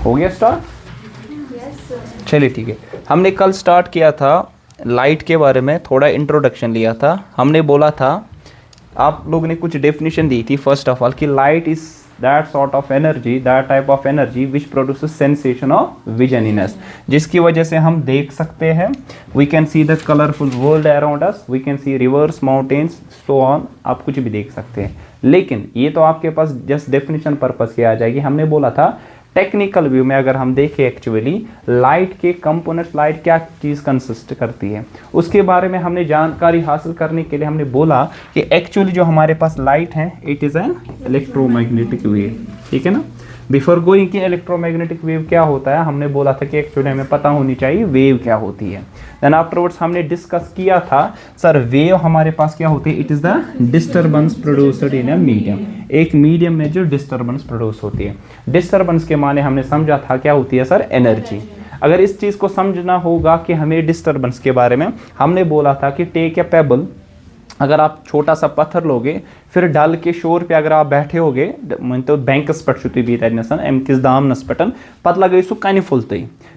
हो गया स्टार्ट? चलिए ठीक है। हमने कल स्टार्ट किया था लाइट के बारे में, थोड़ा इंट्रोडक्शन लिया था। हमने बोला था, आप लोगों ने कुछ डेफिनेशन दी थी फर्स्ट ऑफ ऑल कि light is that sort of energy, that type of energy which produces sensation of vision in us, जिसकी वजह से हम देख सकते हैं। We can see the colourful world around us, we can see rivers, mountains, so on, आप कुछ भी देख सकते हैं। लेकिन ये तो आपके पास जस्ट डेफिनेशन पर्पस की आ जाएगी। हमने बोला था टेक्निकल व्यू में अगर हम देखें एक्चुअली लाइट के कंपोनेंट्स, लाइट क्या चीज़ कंसिस्ट करती है, उसके बारे में हमने जानकारी हासिल करने के लिए हमने बोला कि एक्चुअली जो हमारे पास लाइट है it is an electromagnetic wave, ठीक है ना। बिफोर गोइंग कि इलेक्ट्रोमैग्नेटिक वेव क्या होता है, हमने बोला था कि एक्चुअली हमें पता होनी चाहिए वेव क्या होती है। देन आफ्टरवर्ड्स हमने डिस्कस किया था सर वेव हमारे पास क्या होती है, it is the disturbance produced in a medium, एक मीडियम में जो डिस्टर्बेंस प्रोड्यूस होती है। डिस्टर्बेंस के माने हमने समझा था क्या होती है सर, एनर्जी। अगर इस चीज़ को समझना होगा कि हमें डिस्टर्बेंस के बारे में, हमने बोला था कि टेक ए पेबल, अगर आप छोटा सा पत्थर लोगे फिर डल के शोर पे अगर आप बैठे होगे तो बैंकस पे भी अमिस दामनस पे पत लगे सो कन फुलत,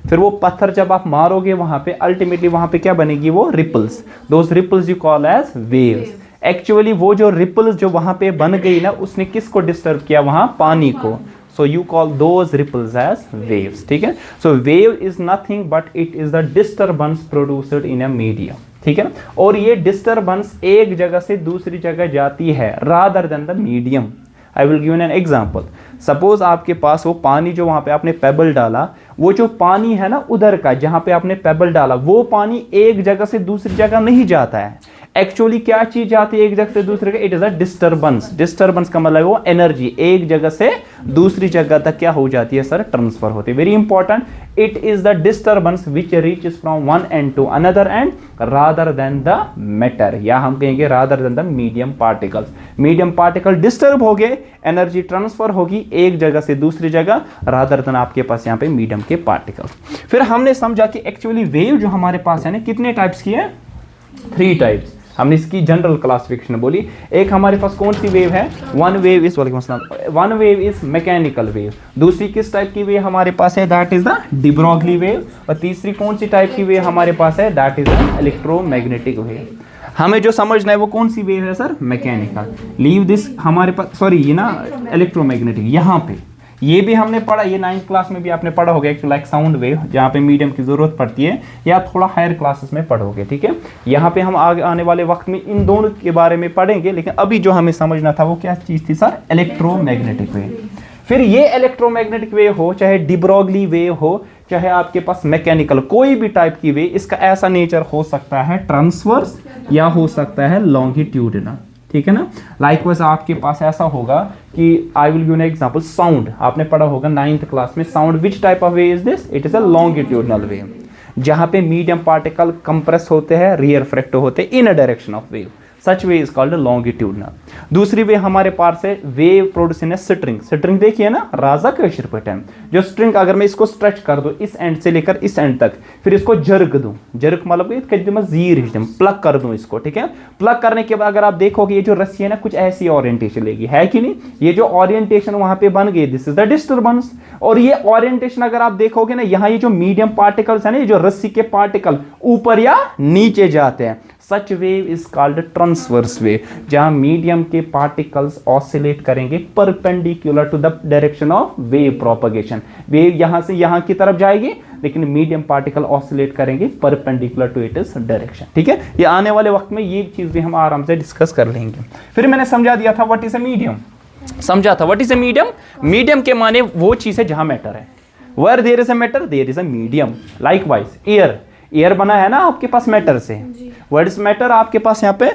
फिर वो पत्थर जब आप मारोगे वहाँ पे अल्टीमेटली वहाँ पे क्या बनेगी, वो ripples, those ripples you call as waves. Actually वो जो रिपल्स जो वहाँ पे बन गई ना, उसने किसको डिस्टर्ब किया, वहाँ पानी को। So you call those ripples as waves, ठीक है। So wave is nothing but it is the disturbance produced in a medium, ठीक है ना। और ये डिस्टर्बेंस एक जगह से दूसरी जगह जाती है rather than the medium. I will give an example. Suppose आपके पास वो पानी जो वहाँ पे आपने पेबल डाला, वो जो पानी है ना उधर का जहाँ पे आपने पेबल डाला, वो पानी एक जगह से दूसरी जगह नहीं जाता है। एक्चुअली क्या चीज जाती है एक जगह से दूसरी जगह, it is a disturbance. Disturbance का मतलब वो एनर्जी एक जगह से दूसरी जगह तक क्या हो जाती है सर, ट्रांसफर होती है। Very important, it is the disturbance which reaches from one end to another end rather than the matter, या हम कहेंगे rather than the medium particles. Medium particle disturb हो गए, एनर्जी ट्रांसफर होगी एक जगह से दूसरी जगह रादर देन आपके पास यहाँ पे मीडियम के पार्टिकल्स। फिर हमने समझा कि एक्चुअली वेव जो हमारे पास है ना कितने टाइप्स की है, 3 टाइप्स। हमने इसकी जनरल क्लासिफिकेशन बोली। एक हमारे पास कौन सी वेव है, one wave is mechanical wave. दूसरी किस टाइप की वेव हमारे पास है, that is the D-Broglie wave. और तीसरी कौन सी टाइप की वेव हमारे पास है, that is the electromagnetic wave. हमें जो समझना है वो कौन सी वेव है सर, मैकेनिकल। लीव दिस हमारे पास, सॉरी ये ना इलेक्ट्रोमैग्नेटिक, यहाँ पे ये भी हमने पढ़ा, ये 9th क्लास में भी आपने पढ़ा होगा एक्चुअली लाइक साउंड वेव, जहाँ पे मीडियम की जरूरत पड़ती है, या थोड़ा हायर क्लासेस में पढ़ोगे, ठीक है। यहाँ पे हम आगे आने वाले वक्त में इन दोनों के बारे में पढ़ेंगे, लेकिन अभी जो हमें समझना था वो क्या चीज़ थी सर, इलेक्ट्रोमैग्नेटिक वेव। फिर ये इलेक्ट्रोमैग्नेटिक वेव हो, चाहे डी-ब्रॉगली वेव हो, चाहे आपके पास मैकेनिकल कोई भी टाइप की वेव, इसका ऐसा नेचर हो सकता है ट्रांसवर्स या हो सकता है लॉन्गिट्यूडिनल, ठीक है ना। लाइकवाइज आपके पास ऐसा होगा कि I will give an example, sound आपने पढ़ा होगा 9th क्लास में, sound which type of wave is this, it is a longitudinal wave, जहां पे मीडियम पार्टिकल कंप्रेस होते हैं, रिफ्रैक्ट होते हैं in a direction of wave, such way is called longitudinal. दूसरी वे हमारे पास है wave produce in string. String देखिए ना, राजा कशर पटन, जो स्ट्रिंग अगर मैं इसको स्ट्रेच कर दूं इस एंड से लेकर इस एंड तक, फिर इसको जर्क दूं, जर्क मतलब जीर प्लग कर दूं इसको, ठीक है। प्लग करने के बाद अगर आप देखोगे ये जो रस्सी है ना कुछ ऐसी ओरिएंटेशन लेगी, है कि नहीं, ये जो ओरिएंटेशन वहां पे बन गई, दिस इज द डिस्टर्बेंस। और ये ओरिएंटेशन अगर आप देखोगे ना, यहाँ ये जो मीडियम पार्टिकल्स है ना, ये जो रस्सी के पार्टिकल ऊपर या नीचे जाते हैं, such wave is called transverse wave, जहां मीडियम के पार्टिकल्स ऑसिलेट करेंगे perpendicular to the direction of wave propagation. Wave यहां से यहां की तरफ जाएगी, लेकिन मीडियम पार्टिकल ऑसिलेट करेंगे perpendicular to it is direction, ठीक है। ये आने वाले वक्त में ये चीज भी हम आराम से डिस्कस कर लेंगे। फिर मैंने समझा दिया था व्हाट इज अ मीडियम, समझा था what is a medium. Medium के माने वो चीज है जहां मैटर है, where there is a matter there is a medium. Likewise air, air बना है ना आपके पास मैटर से, व्हाट इज मैटर आपके पास यहाँ पे,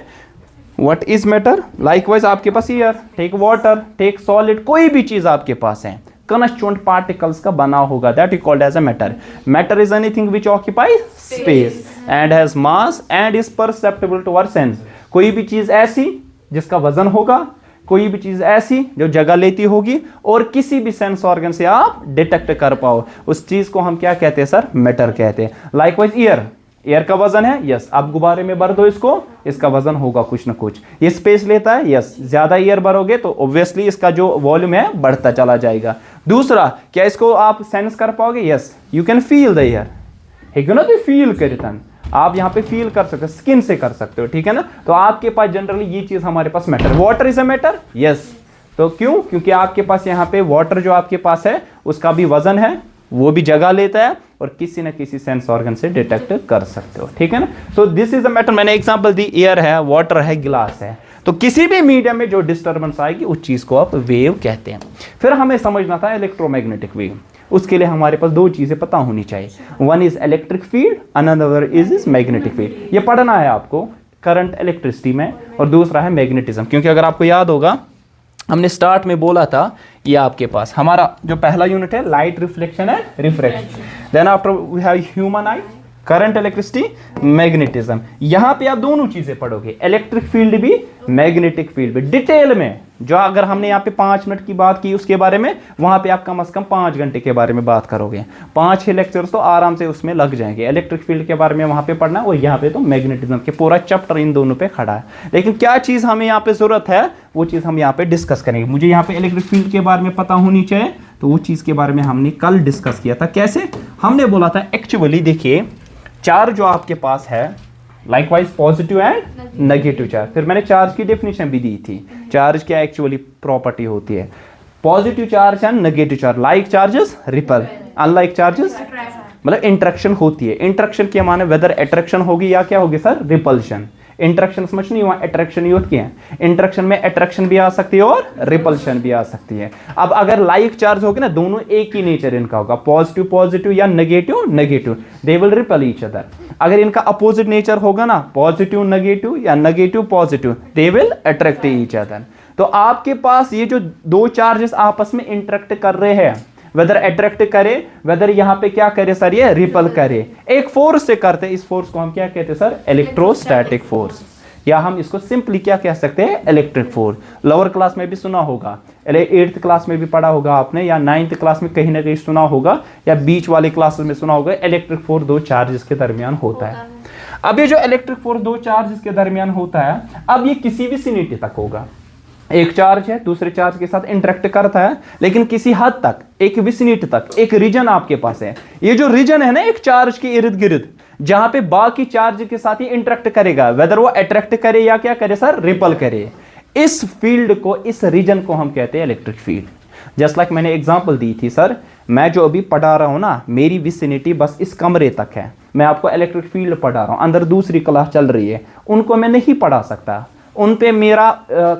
व्हाट इज मैटर। लाइकवाइज आपके पास air, take water, take solid, कोई भी चीज आपके पास है कंस्टिट्यूएंट पार्टिकल्स का बना होगा, that is called as a matter. Matter is anything which occupies space and has mass and is perceptible to our sense. कोई भी चीज ऐसी जिसका वजन होगा, कोई भी चीज ऐसी जो जगह लेती होगी और किसी भी सेंस ऑर्गन से आप डिटेक्ट कर पाओ, उस चीज को हम क्या कहते हैं सर, मैटर कहते हैं। लाइकवाइज एयर, एयर का वजन है, यस, आप गुब्बारे में भर दो इसको, इसका वजन होगा कुछ ना कुछ। ये स्पेस लेता है, यस, ज्यादा एयर भरोगे तो ऑब्वियसली इसका जो वॉल्यूम है बढ़ता चला जाएगा। दूसरा, क्या इसको आप सेंस कर पाओगे? Yes, you can feel the air, है ना, तो फील करतन आप यहाँ पे फील कर सकते हो, स्किन से कर सकते हो, ठीक है ना। तो आपके पास जनरली ये चीज हमारे पास matter, water is a matter, yes. तो क्यों? क्योंकि आपके पास यहाँ पे वाटर जो आपके पास है उसका भी वजन है, वो भी जगह लेता है और किसी ना किसी सेंस ऑर्गन से डिटेक्ट कर सकते हो, ठीक है ना। So this is a matter, मैंने एग्जांपल दी, एयर है, वाटर है, गिलास है। तो किसी भी मीडियम में जो डिस्टर्बेंस आएगी उस चीज को आप वेव कहते हैं। फिर हमें समझना था इलेक्ट्रोमैग्नेटिक वेव, उसके लिए हमारे पास दो चीजें पता होनी चाहिए, one is electric field, another is magnetic field. ये पढ़ना है आपको करंट इलेक्ट्रिसिटी में, और दूसरा है मैग्नेटिज्म। क्योंकि अगर आपको याद होगा हमने स्टार्ट में बोला था, ये आपके पास हमारा जो पहला यूनिट है light reflection and refraction, then after we have human eye, current, electricity, magnetism. यहां पे आप दोनों चीजें पढ़ोगे, इलेक्ट्रिक फील्ड भी, मैग्नेटिक फील्ड भी, डिटेल में। जो अगर हमने यहाँ पे 5 मिनट की बात की उसके बारे में, वहां पे आप कम से कम 5 घंटे के बारे में बात करोगे। 5-6 लेक्चर्स तो आराम से उसमें लग जाएंगे। इलेक्ट्रिक फील्ड के बारे में वहां पे पढ़ना, और यहाँ पे तो मैग्नेटिज्म के पूरा चैप्टर इन दोनों पे खड़ा है। लेकिन क्या चीज हमें यहाँ पे जरूरत है, वो चीज हम यहाँ पे डिस्कस करेंगे। मुझे यहाँ पे इलेक्ट्रिक फील्ड के बारे में पता होनी चाहिए, तो वो चीज के बारे में हमने कल डिस्कस किया था। कैसे? हमने बोला था एक्चुअली, देखिए चार्ज जो आपके पास है, likewise positive and negative charge. फिर मैंने चार्ज की डेफिनेशन भी दी थी, चार्ज क्या एक्चुअली प्रॉपर्टी होती है, positive charge and negative charge, like charges ripple, unlike charges मतलब इंटरेक्शन होती है। इंटरेक्शन के माने वेदर अट्रैक्शन होगी या क्या होगी सर, रिपल्शन। इंटरेक्शन समझ नहीं हुआ, अट्रैक्शन यूज किया है। इंटरेक्शन में अट्रैक्शन भी आ सकती है और रिपल्शन भी आ सकती है। अब अगर लाइक चार्ज होगी ना, दोनों एक ही नेचर इनका होगा, पॉजिटिव पॉजिटिव या negative negative, they will ripple each other. अगर इनका अपोजिट नेचर होगा ना, पॉजिटिव नेगेटिव या negative positive, they will attract each other. तो आपके पास ये जो दो चार्जेस आपस में इंटरेक्ट कर रहे हैं, वेदर अट्रैक्ट करे, वेदर यहां पे क्या करे सर, ये रिपल करे, एक फोर्स से करते। इस फोर्स को हम क्या कहते हैं सर, इलेक्ट्रोस्टैटिक फोर्स, या हम इसको सिंपली क्या कह सकते हैं, इलेक्ट्रिक फोर्स। लोअर क्लास में भी सुना होगा, 8th क्लास में भी पढ़ा होगा आपने, या 9th क्लास में कहीं ना कहीं सुना होगा, या बीच वाले क्लासेस में सुना होगा, इलेक्ट्रिक फोर्स दो चार्जेस के दरमियान होता है। अब ये जो इलेक्ट्रिक फोर्स दो चार्जेस के दरमियान होता है, अब ये किसी विसिनिटी तक होगा। एक चार्ज है दूसरे चार्ज के साथ इंटरेक्ट करता है, लेकिन किसी हद तक, एक विसिनिटी तक, एक रीजन आपके पास है। ये जो रीजन है ना एक चार्ज के इर्द गिर्द, जहां पे बाकी चार्ज के साथ ही इंटरेक्ट करेगा, वेदर वो अट्रैक्ट करे या क्या करे सर, रिपल करे, इस फील्ड को, इस रीजन को हम कहते हैं इलेक्ट्रिक फील्ड। जस्ट लाइक मैंने एग्जांपल दी थी सर, मैं जो अभी पढ़ा रहा हूं ना, मेरी विसिनिटी बस इस कमरे तक है, मैं आपको इलेक्ट्रिक फील्ड पढ़ा रहा हूं, अंदर दूसरी क्लास चल रही है, उनको मैं नहीं पढ़ा सकता, उन पे मेरा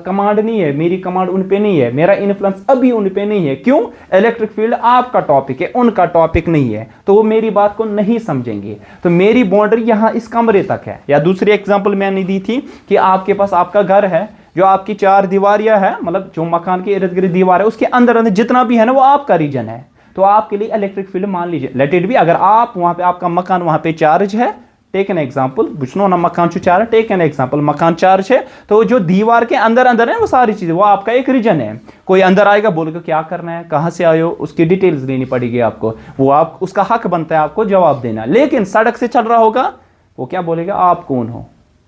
कमांड नहीं है, मेरी कमांड उन पे नहीं है, मेरा इन्फ्लुएंस अभी उन पे नहीं है। क्यों? इलेक्ट्रिक फील्ड आपका टॉपिक है, उनका टॉपिक नहीं है, तो वो मेरी बात को नहीं समझेंगे। तो मेरी बाउंड्री यहां इस कमरे तक है। या दूसरी एग्जांपल मैंने दी थी कि आपके पास आपका घर है, जो आपकी 4 दीवारियां है, मतलब जो मकान के इर्द गिर्द दीवार है, उसके अंदर अंदर जितना भी है ना, वो आपका रीजन है। तो आपके लिए इलेक्ट्रिक फील्ड मान लीजिए, लेट इट बी, अगर आप वहां पे, आपका मकान वहां पे चार्ज है, टेक एन एग्जाम्पल, बुझनो ना मकान चार्ज, टेक एन एग्जाम्पल, मकान चार्ज है, तो जो दीवार के अंदर अंदर है वो सारी चीजें, वो आपका एक रीजन है। कोई अंदर आएगा, बोलेगा क्या करना है, कहां से आए हो, उसकी डिटेल्स लेनी पड़ेगी आपको, वो आप, उसका हक बनता है आपको जवाब देना। लेकिन सड़क से चल रहा होगा, वो क्या बोलेगा, आप कौन हो,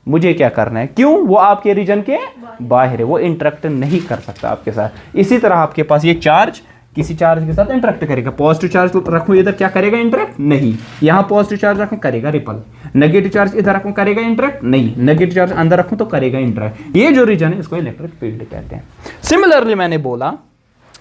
मुझे क्या करना है। क्यों? वो आपके रीजन के बाहर है, वो इंटरेक्ट नहीं कर सकता आपके साथ। इसी तरह आपके पास ये चार्ज किसी चार्ज के साथ इंटरेक्ट करेगा। पॉजिटिव चार्ज रखूं इधर, क्या करेगा, इंटरेक्ट नहीं। यहां पॉजिटिव चार्ज रखूं, करेगा रिपल। नेगेटिव चार्ज इधर रखूं, करेगा इंटरेक्ट नहीं। नेगेटिव चार्ज अंदर रखूं तो करेगा इंटरेक्ट। ये जो रीजन है इसको इलेक्ट्रिक फील्ड कहते हैं। सिमिलरली मैंने बोला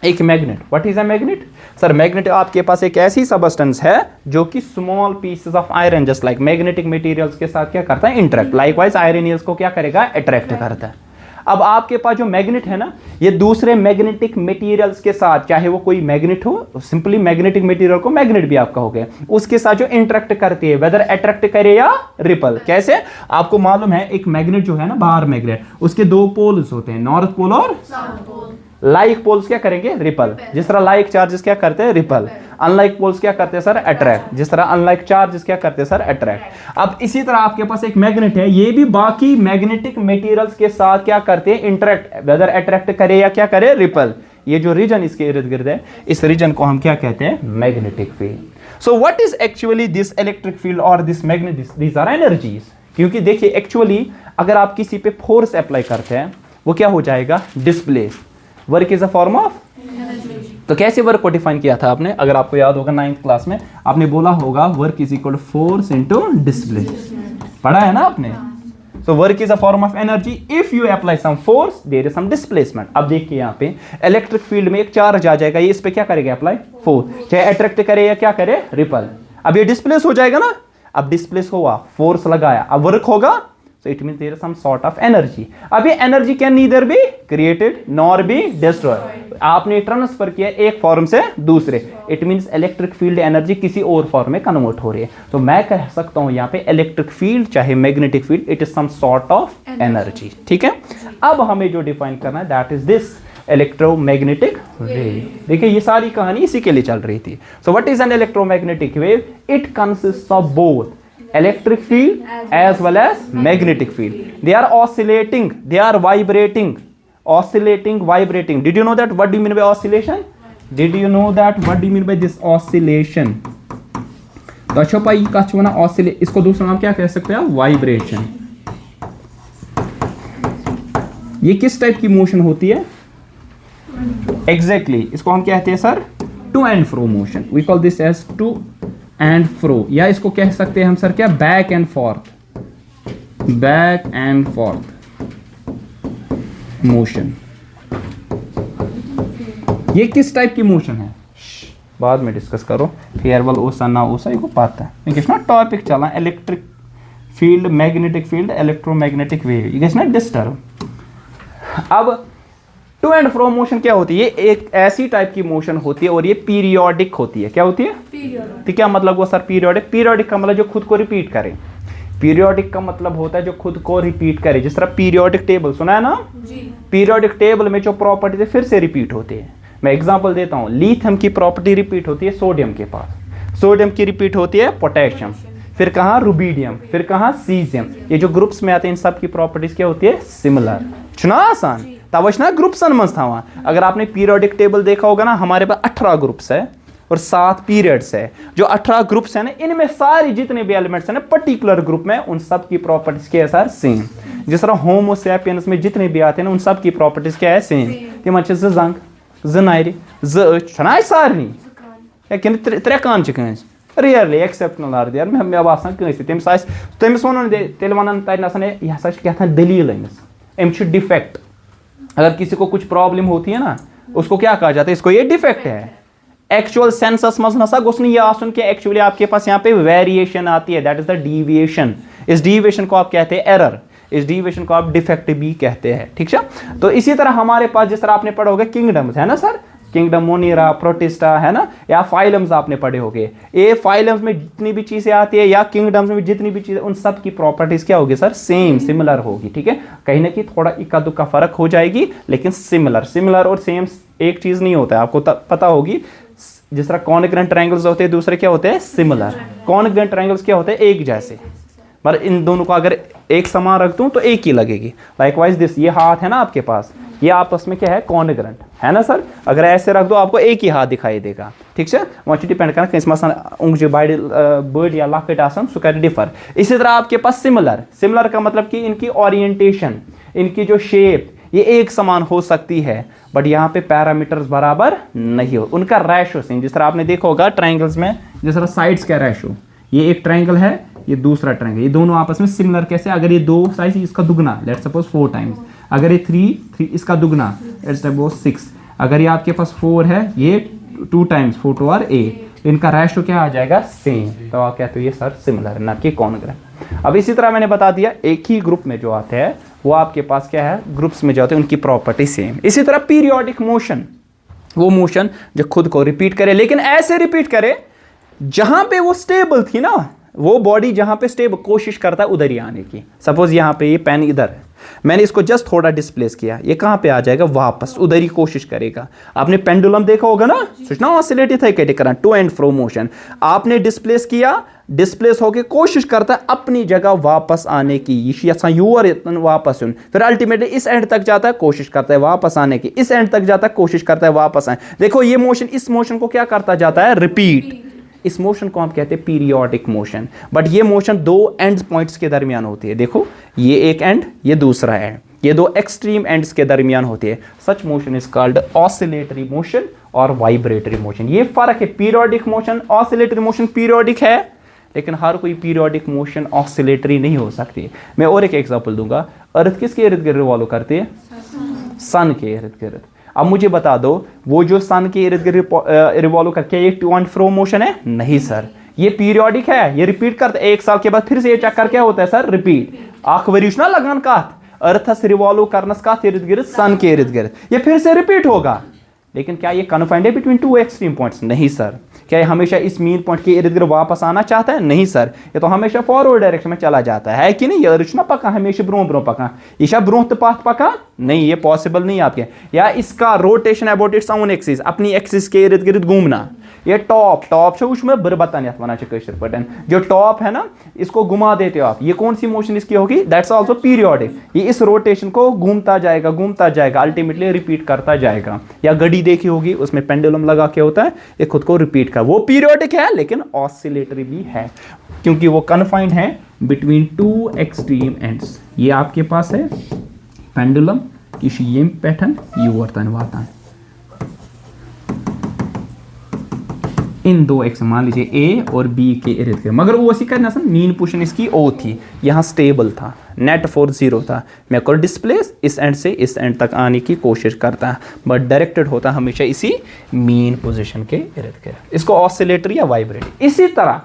एक magnet, what is a magnet sir? Magnet आपके पास एक ऐसी सबस्टेंस है जो कि small pieces of iron, just like magnetic materials के साथ क्या करता है, इंटरेक्ट। लाइकवाइज आयरनियल्स को क्या करेगा, अट्रैक्ट करता है। अब आपके पास जो मैग्नेट है ना, ये दूसरे मैग्नेटिक मटेरियल्स के साथ, चाहे वो कोई मैग्नेट हो, सिंपली मैग्नेटिक मटेरियल को मैग्नेट भी आपका हो गया, उसके साथ जो इंटरेक्ट करती है, वेदर अट्रैक्ट करे या रिपल। कैसे? आपको मालूम है एक मैग्नेट जो है ना, बाहर मैग्नेट, उसके 2 पोल्स होते हैं, नॉर्थ पोल और साउथ पोल। लाइक पोल्स क्या करेंगे, रिपल। जिस तरह लाइक चार्जेस क्या करते हैं, रिपल। अनलाइक पोल्स क्या करते हैं सर, अट्रैक्ट। जिस तरह अनलाइक चार्जेस क्या करते हैं सर, अट्रैक्ट। अब इसी तरह आपके पास एक मैग्नेट है, ये भी बाकी मैग्नेटिक मटेरियल्स के साथ क्या करते हैं, इंटरेक्ट, वेदर अट्रैक्ट करे या क्या करे, रिपल। ये जो रीजन इसके इर्द गिर्द है, इस रीजन को हम क्या कहते हैं, magnetic field. So what is actually this electric field और this magnet, these are energies. क्योंकि देखिए एक्चुअली अगर आप किसी पे फोर्स अप्लाई करते हैं, वो क्या हो जाएगा, displace, work is a form of. तो कैसे वर्क को डिफाइन किया था आपने, अगर आपको याद होगा 9th क्लास में आपने बोला होगा work is equal to force into displacement, पढ़ा है ना आपने। So work is a form of energy if you apply some force there is some displacement. अब देखिए यहाँ पे इलेक्ट्रिक फील्ड में एक चार्ज आ जाएगा, ये इस पे क्या करेगा अप्लाई फोर्स, चाहे अट्रैक्ट करे या क्या करे रिपल। अब ये डिस्प्लेस हो जाएगा ना, अब डिस्प्लेस हुआ फोर्स लगाया, अब वर्क होगा, so it means there is some sort of energy। अब ये energy can neither be created nor be destroyed. आपने ट्रांसफर किया एक फॉर्म से दूसरे, it means electric field energy किसी और फॉर्म में कन्वर्ट हो रही है। तो मैं कह सकता हूं यहाँ पे इलेक्ट्रिक फील्ड चाहे magnetic field, it is some sort of energy. ठीक है, अब हमें जो डिफाइन करना है that is this electromagnetic wave. देखिए ये सारी कहानी इसी के लिए चल रही थी। सो what is an electromagnetic wave? It consist of both electric field as well as magnetic field. They are oscillating, they are vibrating, vibrating. Did you know that? What do you mean by oscillation? Did you know that? What do you mean by this oscillation? तो अच्छा भाई का चुना oscillate, इसको दूसरा नाम क्या कह सकते हैं? वाइब्रेशन। ये किस टाइप की मोशन होती है? एग्जैक्टली इसको हम कहते हैं sir to and fro motion. We call this as to and fro, या इसको कह सकते हैं हम सर क्या? Back and forth, back and forth motion. ये किस टाइप की मोशन है बाद में डिस्कस करो, फेयरवेल ओसा ना ओसा को पता है, किस ना टॉपिक चला electric field, magnetic field, electromagnetic wave, ये किस ना डिस्टर्ब। अब टू एंड फ्रो मोशन क्या होती है? ये एक ऐसी टाइप की मोशन होती है और ये पीरियोडिक होती है। क्या होती है? तो क्या मतलब हुआ सर पीरियोडिक? पीरियोडिक का मतलब जो खुद को रिपीट करे। पीरियोडिक का मतलब होता है जो खुद को रिपीट करे। जिस तरह पीरियोडिक टेबल सुना है ना जी, पीरियोडिक टेबल में जो प्रॉपर्टीज है फिर से रिपीट होते हैं। मैं एग्जांपल देता हूँ, लिथियम की प्रॉपर्टी रिपीट होती है सोडियम के पास, सोडियम की रिपीट होती है पोटेशियम, फिर कहाँ रुबीडियम, फिर कहाँ सीजियम। ये जो ग्रुप्स में आते हैं इन सब की प्रॉपर्टीज क्या होती है? सिमिलर। सुना आसान तवश ना ग्रुप्स मज था। अगर आपने पीरियोडिक टेबल देखा होगा ना, हमारे पास 18 ग्रुप्स है और 7 पीरियड्स है। जो 18 ग्रुप्स है ना, इनमें सारी जितने भी एलिमेंट्स हैं ना पर्टिकुलर ग्रुप में, उन सब की प्रॉपर्टीज क्या है सर? सेम। जिस तरह होमो सैपियंस में जितने भी आते हैं ना, उन सब की प्रॉपर्टीज क्या है? सेम। तिम जंग नारि ना सारे त्रे कान रियरली एक्सेप्शनल आर देयर मे बासान तमिस वन तेल वन तन यह हसा क्या दलील अमिस डिफेक्ट। अगर किसी को कुछ प्रॉब्लम होती है ना, उसको क्या कहा जाता है? इसको ये डिफेक्ट है। एक्चुअल सेंसस मज नसा गोस ये आसन कि एक्चुअली आपके पास यहाँ पे वेरिएशन आती है, दैट इज द डीविएशन। इस डीविएशन को आप कहते हैं एरर, इस डीविएशन को आप डिफेक्ट भी कहते हैं। ठीक है, तो इसी तरह हमारे पास जिस तरह आपने पढ़ा होगा किंगडम्स है ना सर, किंगडम मोनीरा, प्रोटिस्टा है ना, या फाइलम्स आपने पढ़े होंगे। ये फाइलम्स में जितनी भी चीजें आती है या किंगडम्स में जितनी भी चीजें, उन सब की प्रॉपर्टीज क्या होगी सर? सेम, सिमिलर होगी। ठीक है, कहीं ना कहीं थोड़ा इक्का दुक्का फर्क हो जाएगी, लेकिन सिमिलर। सिमिलर और सेम एक चीज नहीं होता है, आपको पता होगी। जिस तरह कॉन्ग्रुएंट ट्रायंगल्स होते हैं, दूसरे क्या होते हैं? सिमिलर। कॉन्ग्रुएंट ट्रायंगल्स क्या होते हैं? एक जैसे। पर इन दोनों को अगर एक समान रख दूं तो एक ही लगेगी। लाइकवाइज दिस, ये हाथ है ना आपके पास, ये आपस में क्या है? कॉन्ग्रुएंट है ना सर। अगर ऐसे रख दो आपको एक ही हाथ दिखाई देगा। ठीक है, वहाँ डिपेंड करना कहीं उंगली बड़ या लकट आसान सो कर डिफर। इसी तरह आपके पास सिमिलर, सिमिलर का मतलब कि इनकी ओरिएंटेशन, इनकी जो शेप ये एक समान हो सकती है, बट यहाँ पे पैरामीटर्स बराबर नहीं हो। उनका रेशो सेम। जिस तरह आपने देखा होगा ट्राइंगल्स में, जिस तरह साइड्स का रेशो, ये एक ट्राइंगल है, ये दूसरा ट्राइंगल, ये दोनों आपस में सिमिलर कैसे? अगर ये 2 साइज इसका दुगना, लेट्स सपोज 4 टाइम्स, अगर ये 3 इसका दुगना, लेट्स सपोज 6, अगर ये आपके पास 4 है, ये 2 टाइम्स 4 2 और 8, इनका रेशो क्या आ जाएगा? सेम। तो आप कहते हो ये सर सिमिलर, ना कि कॉन्ग्रुएंट। अब इसी तरह मैंने बता दिया, एक ही ग्रुप में जो आते हैं वो आपके पास क्या है? ग्रुप्स में जो आते हैं उनकी प्रॉपर्टी सेम। इसी तरह पीरियोडिक मोशन, वो मोशन जो खुद को रिपीट करे, लेकिन ऐसे रिपीट करे जहां पे वो स्टेबल थी ना, वो बॉडी जहां पे स्टेबल, कोशिश करता है उधर ही आने की। सपोज यहाँ पे ये पेन इधर है, मैंने इसको जस्ट थोड़ा डिस्प्लेस किया, ये कहाँ पे आ जाएगा? वापस उधर ही कोशिश करेगा। आपने पेंडुलम देखा होगा ना, सोचना ऑसिलेट था current, to and fro motion. आपने डिस्प्लेस किया, डिस्प्लेस होके कोशिश करता है अपनी जगह वापस आने की, यूर वापस, फिर अल्टीमेटली इस एंड तक जाता है, कोशिश करता है वापस आने की, इस एंड तक जाता है, कोशिश करता है वापस आए। देखो ये मोशन, इस मोशन को क्या करता जाता है? रिपीट। इस मोशन को हम कहते हैं पीरियोडिक मोशन। बट ये मोशन 2 एंड पॉइंट्स के दरमियान होती है। देखो ये एक एंड, ये दूसरा एंड, ये दो एक्सट्रीम एंड्स के दरमियान होती है। Such motion is called oscillatory motion और वाइब्रेटरी मोशन। ये फर्क है, periodic motion, oscillatory motion periodic है, लेकिन हर कोई पीरियोडिक मोशन ऑसिलेटरी नहीं हो सकती। मैं और एक एग्जांपल दूंगा, अर्थ किसके इर्द गिर्द रिवॉल्व करती है? सन के इर्द गिर्द। अब मुझे बता दो, वो जो सन के इर्द गिर्द रिवॉल्व करके ये टू एंड फ्रो मोशन है? नहीं सर, ये पीरियोडिक है, ये रिपीट करते, एक साल के बाद फिर से ये चक्कर क्या होता है सर? रिपीट। आख वरिश ना लगन कत अर्थस रिवॉल्व करनस कत इर्द गिर्द, सन के इर्द गिर्द, ये फिर से रिपीट होगा। लेकिन क्या ये कन्फाइंड है बिटवीन टू एक्सट्रीम पॉइंट्स? नहीं सर। क्या ये हमेशा इस मीन पॉइंट के इर्द गिर्द वापस आना चाहता है? नहीं सर, ये तो हमेशा फॉरवर्ड डायरेक्शन में चला जाता है कि नहीं? ये अर्श ना पका हमेशा ब्रो ब्रो पका, ये ब्रोह तो पाथ पका नहीं, ये पॉसिबल नहीं आपके। या इसका rotation about its own axis, अपनी एक्सिस के इर्द गिर्द घूमना। ये टॉप से उसमें बरबतन वना कशर पटन, जो टॉप है ना, इसको घुमा देते हो आप, ये कौन सी मोशन इसकी होगी? That's also periodic. ये इस रोटेशन को घूमता जाएगा, अल्टीमेटली रिपीट करता जाएगा। या घड़ी देखी होगी, उसमें पेंडुलम लगा के होता है, ये खुद को रिपीट कर, वो पीरियोडिक है लेकिन ऑसिलेटरी भी है, क्योंकि वो कन्फाइंड है बिटवीन टू एक्सट्रीम एंड्स। ये आपके पास है पेंडुलम, ये पैटर्न योर तन वातान, इन दो एक्स मान लीजिए ए और बी के इर्द गिर्द, मगर वो उसी करना सर मीन पोजीशन इसकी ओ थी, यहाँ स्टेबल था, नेट फोर्स 0 था। मैं को डिस्प्लेस इस एंड से इस एंड तक आने की कोशिश करता है, बट डायरेक्टेड होता हमेशा इसी मीन पोजीशन के इर्द गिर्द। इसको ऑसिलेटरी या वाइब्रेटरी। इसी तरह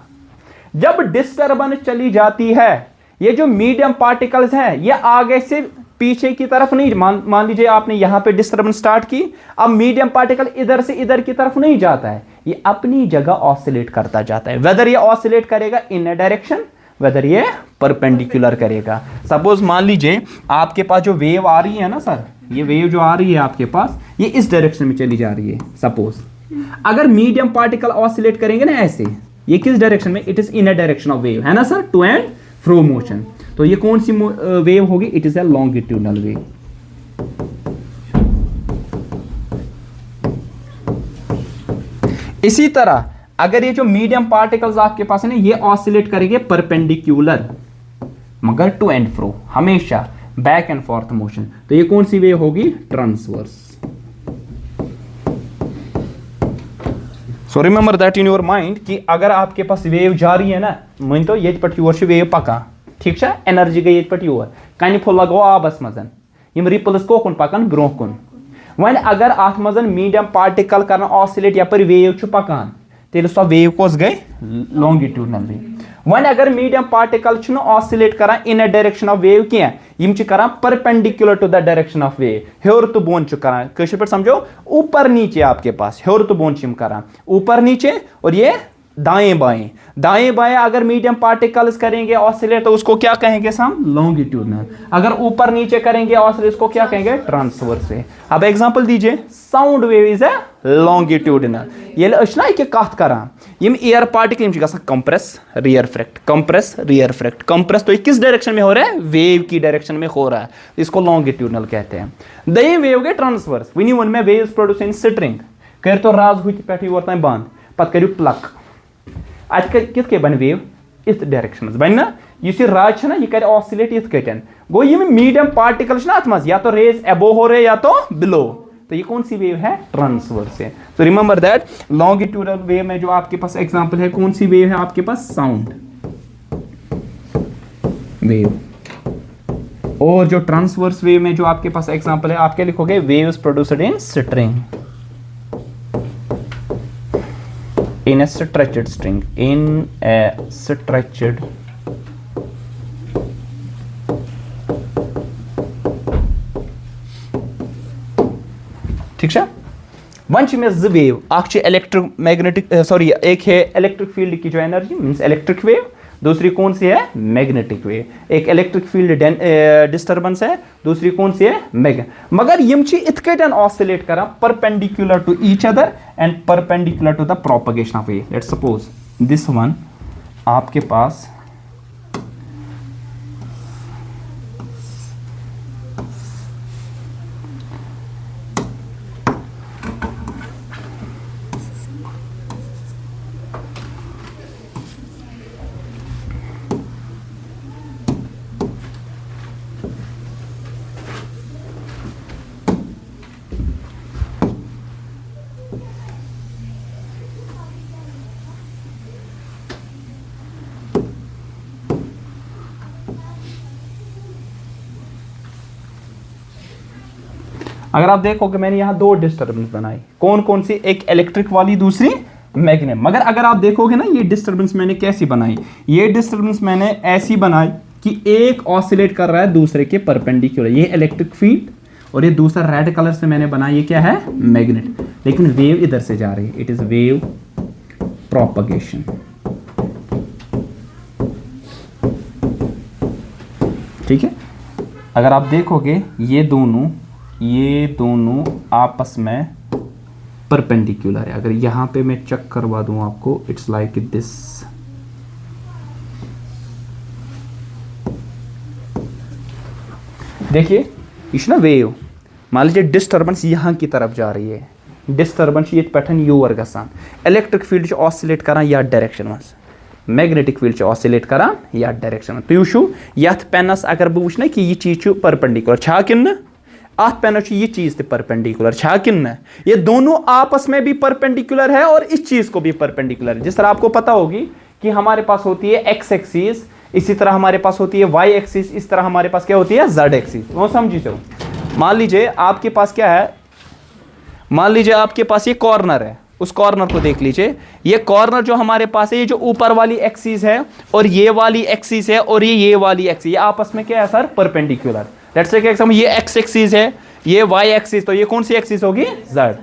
जब डिस्टर्बेंस चली जाती है, ये जो मीडियम पार्टिकल्स हैं ये आगे से पीछे की तरफ नहीं, मान लीजिए आपने यहां पे डिस्टर्बेंस स्टार्ट की, अब मीडियम पार्टिकल इधर से इधर की तरफ नहीं जाता है, ये अपनी जगह ऑसिलेट करता जाता है। वेदर ये ऑसिलेट करेगा इन अ डायरेक्शन, वेदर ये परपेंडिकुलर करेगा। सपोज मान लीजिए आपके पास जो वेव आ रही है ना सर, ये वेव जो आ रही है आपके पास, ये इस डायरेक्शन में चली जा रही है। सपोज अगर मीडियम पार्टिकल ऑसिलेट करेंगे ना ऐसे, ये किस डायरेक्शन में? It is in a direction of wave, है ना sir, to and fro motion. तो ये कौन सी वेव होगी? It is a longitudinal wave. इसी तरह अगर ये जो मीडियम पार्टिकल्स आपके पास है ना, ये ऑसिलेट करेंगे परपेंडिकुलर, मगर टू एंड फ्रो, हमेशा बैक एंड फोर्थ मोशन, तो ये कौन सी वेव होगी? Transverse. So remember that in your mind कि अगर आपके पास वेव जा रही है ना, मान तो ये पे योर वेव पका, ठीक है, एनर्जी गई पे योर, कन फुल लगो आबस मजन, यम रिपल्स कोकुन पकान ब्रोह कुन। वन अगर अथ मजन मीडियम पार्टिकल करना ऑसिलेट यपर वेव छु पकान, तेल सो वेव कोस गई लॉन्गिट्यूडनल वेव। वन अगर मीडियम पार्टिकल छु ऑसिलेट करा in a direction of wave क्या, यम छु करा perpendicular to the direction of wave, हेर तो बोन छु करा, कशर पे समझो ऊपर नीचे आपके पास, हेर तो बोन छिम करा, ऊपर नीचे, और ये दाएं बाएं। दाएं बाएं अगर मीडियम पार्टिकल्स करेंगे ऑसिलेट, तो उसको क्या कहेंगे हम? लॉन्गिट्यूडनल। अगर ऊपर नीचे करेंगे ऑसिलेट, उसको क्या कहेंगे? ट्रांसवर्स। अब एग्जांपल दीजिए, sound wave is a longitudinal. ये अशना के कथ करा, यम एयर पार्टिकल यम गसन कंप्रेस रियरफ्रैक्ट, कंप्रेस रियरफ्रैक्ट, कंप्रेस, तो ये किस डायरेक्शन में हो रहा है? वेव की डायरेक्शन में हो रहा है, इसको लॉन्गिट्यूडनल कहते हैं। दे वेव गए ट्रांसवर्स। वन वन में वेव्स प्रोड्यूस इन स्ट्रिंग, कर तो राज हुई पे योर तान बंद, पत करू प्लक, अत कित बन वेव? इस डायरेक्शन बन ना, इस राज ना, यह कर ऑसिलेट इथ कटन। गो ये मीडियम पार्टिकल ना अत मज, या तो रेज एबो हो रहे या तो बिलो, तो ये कौन सी वेव है? ट्रांसवर्स है। तो रिमेंबर दैट लॉन्गिट्यूडनल वेव में जो आपके पास एग्जांपल है, कौन सी वेव है आपके पास? Sound wave. और जो ट्रांसवर्स वेव में जो आपके पास एग्जांपल है, आप क्या लिखोगे? Waves produced in string, in a stretched string, in a stretched ठीक है। वंश में ज वेव, इलेक्ट्रिक मैग्नेटिक, सॉरी, एक है इलेक्ट्रिक फील्ड की जो एनर्जी मींस इलेक्ट्रिक वेव, दूसरी कौन सी है? Magnetic wave. एक इलेक्ट्रिक फील्ड डिस्टर्बेंस है, दूसरी कौन सी है? मगर यम इत कटन ऑसिलेट करा perpendicular to each other and perpendicular to the propagation of wave. Let's suppose this one, आपके पास अगर आप देखोगे मैंने यहाँ दो डिस्टर्बेंस बनाई, कौन कौन सी, एक इलेक्ट्रिक वाली, दूसरी मैग्नेट। मगर अगर आप देखोगे ना ये डिस्टर्बेंस मैंने कैसी बनाई, ये डिस्टर्बेंस मैंने ऐसी बनाई कि एक ऑसिलेट कर रहा है दूसरे के परपेंडिकुलर, ये इलेक्ट्रिक फील्ड, और ये दूसरा रेड कलर से मैंने बनाया, ये क्या है, मैग्नेट। लेकिन वेव इधर से जा रही है, इट इज वेव प्रोपगेशन। ठीक है, अगर आप देखोगे ये दोनों आपस में परपेंडिकुलर है। अगर यहां पे मैं चेक करवा दूं आपको, इट्स लाइक दिस। देखिए इस ना वेव, मान लीजिए डिस्टर्बेंस यहां की तरफ जा रही है, डिस्टर्बेंस ये पैटर्न यूर गसान, इलेक्ट्रिक फील्ड ऑसिलेट करा या डायरेक्शन में, मैग्नेटिक फील्ड ऑसिलेट करा या डायरेक्शन में। तुम वुचो यथ पेनस अगर बह वुच कि यह चीज परपेंडिकुलर छा किन, अत पेनस यह चीज परपेंडिकुलर छा किन, ये दोनों आपस में भी परपेंडिकुलर है और इस चीज को भी परपेंडिकुलर है। जिस तरह आपको पता होगी कि हमारे पास होती है एक्स एक्सिस, इसी तरह हमारे पास होती है वाई एक्सिस, इस तरह हमारे पास क्या होती है जेड एक्सिस। वो समझी चलो, मान लीजिए आपके पास क्या है, मान लीजिए आपके पास ये कॉर्नर है, उस कॉर्नर को देख लीजिए, ये कॉर्नर जो हमारे पास है, ये जो ऊपर वाली एक्सिस है और ये वाली एक्सिस है और ये वाली एक्सिस, ये आपस में क्या है sir, perpendicular. Let's say example ये एक्स एक्सिस है, ये वाई एक्सिस, तो ये कौन सी एक्सिस होगी, जेड।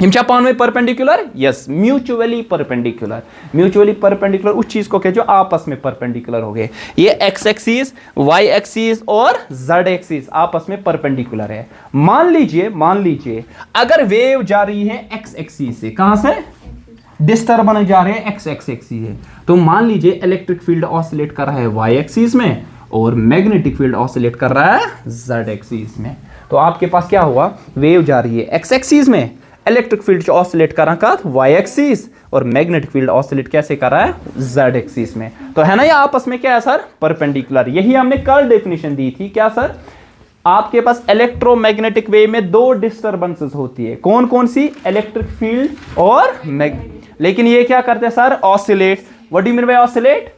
हिमचा पान में perpendicular, yes, mutually perpendicular. Mutually perpendicular उस चीज को कहे जो आपस में परपेंडिकुलर हो गए। ये एक्स एक्सिस, वाई एक्सिस और जेड एक्सिस आपस में परपेंडिकुलर है। मान लीजिए अगर वेव जा रही है एक्स एक्सिस से, कहां से, डिस्टर्बेंस जा रहे हैं एक्स एक्सिस से, तो मान लीजिए इलेक्ट्रिक फील्ड ऑसिलेट कर रहा है वाई एक्सिस में और मैग्नेटिक फील्ड ऑसिलेट कर रहा है जेड एक्सिस में। तो आपके पास क्या हुआ, वेव जा रही है एक्स एक्सिस में, इलेक्ट्रिक फील्ड ऑसिलेट कर रहा है वाई एक्सिस और मैग्नेटिक फील्ड ऑसिलेट कैसे कर रहा है, जेड एक्सिस में। तो है ना ये आपस में क्या है सर, परपेंडिकुलर। यही हमने कल डेफिनेशन दी थी, क्या सर, आपके पास इलेक्ट्रोमैग्नेटिक वेव में दो डिस्टर्बेंसेस होती है, कौन कौन सी, इलेक्ट्रिक फील्ड और लेकिन ये क्या करते हैं sir, oscillate. What do you mean by oscillate,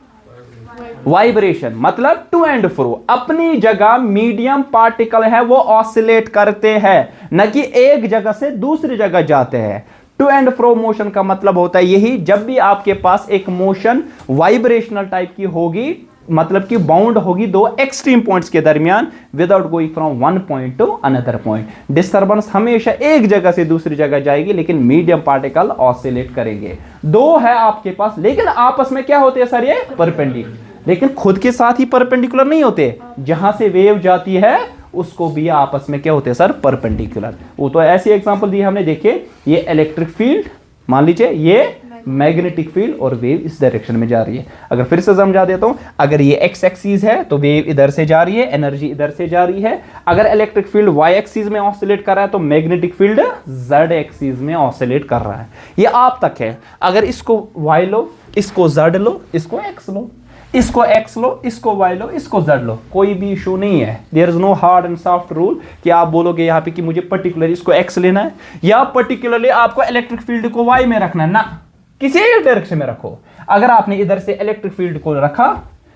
vibration, मतलब टू एंड फ्रो, अपनी जगह मीडियम पार्टिकल है वो ऑसिलेट करते हैं, न कि एक जगह से दूसरी जगह जाते हैं। टू एंड फ्रो मोशन का मतलब होता है यही, जब भी आपके पास एक मोशन वाइब्रेशनल टाइप की होगी, मतलब कि बाउंड होगी दो एक्सट्रीम पॉइंट्स के दरमियान, without going from one point two another point. Disturbance हमेशा एक जगह से दूसरी जगह जाएगी, लेकिन मीडियम पार्टिकल ऑसिलेट करेंगे। दो है आपके पास, लेकिन आपस में क्या होते हैं सर, ये परपेंडिकुलर, लेकिन खुद के साथ ही परपेंडिकुलर नहीं होते, जहां से वेव जाती है उसको भी आपस में क्या होते हैं सर, परपेंडिकुलर। वो तो ऐसी एग्जांपल दी हमने, देखिए ये इलेक्ट्रिक फील्ड, मान लीजिए ये मैग्नेटिक फील्ड और वेव इस डायरेक्शन में जा रही है। अगर फिर से समझा देता हूं, अगर ये एक्स एक्सिस है तो वेव इधर से जा रही है, एनर्जी इधर से जा रही है। अगर इलेक्ट्रिक फील्ड वाई एक्सिस में ऑसिलेट कर रहा है तो मैग्नेटिक फील्ड जेड एक्सिस में ऑसिलेट कर रहा है। ये आप तक है, अगर इसको वाई लो, इसको जेड लो, इसको एक्स लो, इसको एक्स लो, इसको वाई लो, इसको जेड लो, कोई भी इशू नहीं है। There is no hard and soft rule कि आप बोलोगे यहाँ पे कि मुझे पर्टिकुलरली इसको एक्स लेना है या पर्टिकुलरली आपको इलेक्ट्रिक फील्ड को वाई में रखना है, ना, किसी एक डायरेक्शन में रखो। अगर आपने इधर से इलेक्ट्रिक फील्ड को रखा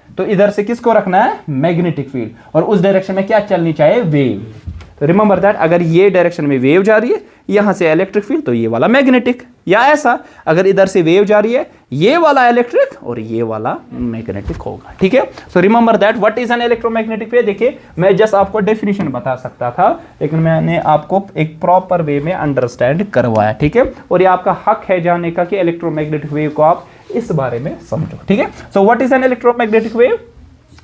तो इधर से किसको रखना है, मैग्नेटिक फील्ड, और उस डायरेक्शन में क्या चलनी चाहिए, वेव। तो रिमेंबर दैट, अगर ये डायरेक्शन में वेव जा रही है, यहां से इलेक्ट्रिक फील्ड, तो ये वाला मैग्नेटिक, या ऐसा अगर इधर से वेव जा रही है, ये वाला इलेक्ट्रिक और ये वाला मैग्नेटिक होगा। ठीक है, so remember that what is an electromagnetic wave. देखिए मैं जस्ट आपको डेफिनेशन बता सकता था, लेकिन मैंने आपको एक प्रॉपर वे में अंडरस्टैंड करवाया। ठीक है, और ये आपका हक है जानने का कि इलेक्ट्रोमैग्नेटिक वेव को आप इस बारे में समझो। ठीक है, सो what is an electromagnetic wave?